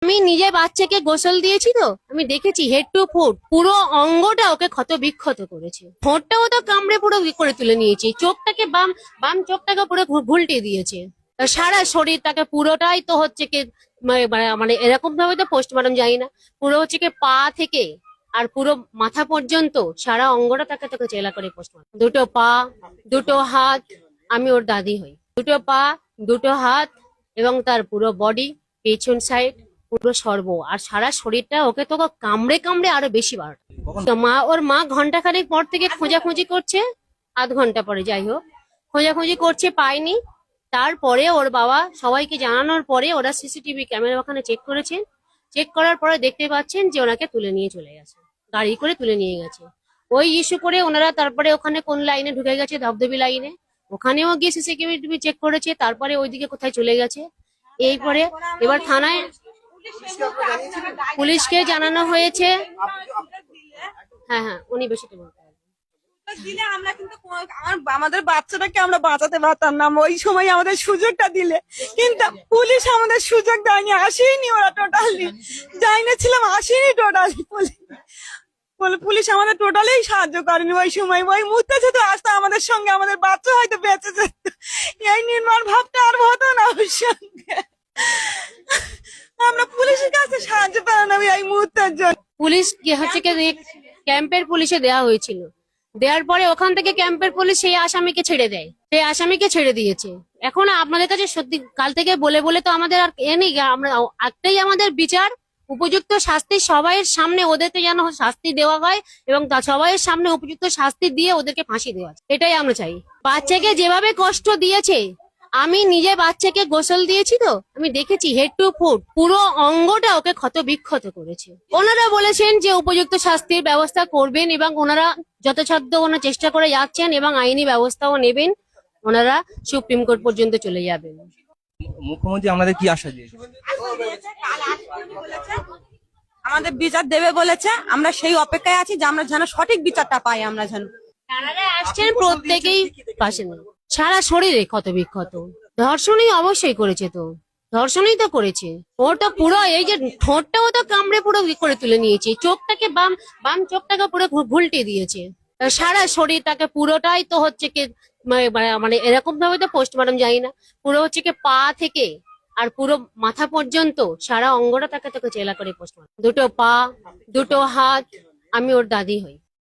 আমি নিজে বাচ্চাকে গোসল দিয়েছি তো আমি দেখেছি হেড টু ফুট পুরো অঙ্গটা ওকে ক্ষত বিক্ষত করেছে। ঠোঁটটাও তো কামড়ে পুরো করে তুলে নিয়েছে, চোখটাকে বাম বাম চোখটাকে পুরো ঘুলটে দিয়েছে। সারা শরীর তাকে পুরোটাই তো হচ্ছে কি মানে এরকম ভাবে তো পোস্টমর্টম যাই না, পুরো হচ্ছে কি পা থেকে আর পুরো মাথা পর্যন্ত সারা অঙ্গটা তাকে তাকে জেলা করে পোস্টমর্টম। দুটো পা, দুটো হাত, আমি ওর দাদি হই। দুটো পা, দুটো হাত এবং তার পুরো বডি, পেছন সাইড পুরো সর্ব আর সারা শরীরটা ওকে তো কামড়ে কামড়ে আরো বেশি বার। তো ওর মা ঘন্টাখানেক পর থেকে খোঁজাখুঁজি করছে, আধ ঘন্টা পরে যাই হোক খোঁজাখুঁজি করছে, পায়নি। তারপরে ওর বাবা সবাইকে জানানোর পরে ওরা সিসিটিভি ক্যামেরা ওখানে চেক করেছেন। চেক করার পরে দেখতে পাচ্ছেন যে ওনাকে তুলে নিয়ে চলে গেছে, গাড়ি করে তুলে নিয়ে গেছে। ওই ইস্যু করে ওনারা তারপরে ওখানে কোন লাইনে ঢুকে গেছে, ধবধবি লাইনে, ওখানেও গিয়ে সিসিটিভি চেক করেছে, তারপরে ওইদিকে কোথায় চলে গেছে। এরপরে এবার থানায় পুলিশকে জানানো হয়েছে। হ্যাঁ হ্যাঁ, উনি বেশি বলতে পারবেন। দিলে আমরা কিন্তু আমাদের বাচ্চাটাকে আমরা বাঁচাতে পারতাম না ওই সময় আমাদের সুযোগটা দিলে, কিন্তু পুলিশ আমাদের সুযোগ দেয়নি, আসেনি ওরা টোটালি, যাইনি ছিলাম আসেনি টোটালি পুলিশ আমাদের টোটালি সাহায্য করেনি ওই সময়। ওই মুহূর্তে যদি আসতো আমাদের সঙ্গে আমাদের বাচ্চা হয়তো বেঁচে যেত, এই নির্মাণ ভাবটা আর হতো না ওর সঙ্গে। আমরা পুলিশের কাছে সাহায্য পেলাম না এই মুহূর্তের জন্য। পুলিশ হচ্ছে ক্যাম্পের পুলিশে দেওয়া হয়েছিল, দেওয়ার পরে ওখান থেকে ক্যাম্পের পুলিশ সেই আসামিকে ছেড়ে দেয়, সেই আসামিকে ছেড়ে দিয়েছে। এখন আপনাদের কাছে সত্যি কাল থেকে বলে বলে তো আমাদের আর নেই, আমরা একটাই আমাদের বিচার, উপযুক্ত শাস্তি সবাইয়ের সামনে ওদেরকে যেন শাস্তি দেওয়া হয় এবং সবাইয়ের সামনে উপযুক্ত শাস্তি দিয়ে ওদেরকে ফাঁসি দেওয়া, এটাই আমরা চাই। বাচ্চাকে যেভাবে কষ্ট দিয়েছে, আমি নিজে বাচ্চাকে গোসল দিয়েছি তো আমি দেখেছি হেড টু ফুট পুরো অঙ্গটা ওকে ক্ষত বিক্ষত করেছে। ওনারা বলেছেন যে উপযুক্ত শাস্তির ব্যবস্থা করবেন এবং ওনারা যথাসাধ্য ওনারা চেষ্টা করে যাচ্ছেন এবং আইনি ব্যবস্থাও নেবেন। ওনারা সুপ্রিম কোর্ট পর্যন্ত চলে যাবেন। মুখ্যমন্ত্রী আমাদের কি আশা দিয়েছে? আমাদের বিচার দেবে বলেছে, আমরা সেই অপেক্ষায় আছি যে আমরা যেন সঠিক বিচারটা পাই। আমরা যেন যারা আসছেন প্রত্যেকেই পাশে নেই, সারা শরীরে ক্ষত বিক্ষত। ধর্ষণই অবশ্যই করেছে, তো ধর্ষণই তো করেছে। ওটা পুরো এই যে ঠোঁটটাও তো কামড়ে পুরো করে তুলে নিয়েছে, চোখটাকে বাম বাম চোখটাকে পুরো ঘুলটে দিয়েছে। সারা শরীর তাকে পুরোটাই তো হচ্ছে কি মানে এরকম ভাবে তো পোস্টমর্টম যাই না, পুরো হচ্ছে কি পা থেকে আর পুরো মাথা পর্যন্ত সারা অঙ্গটা তাকে তাকে জেলা করে পোস্টমর্টম। দুটো পা, দুটো হাত, আমি ওর দাদি হই।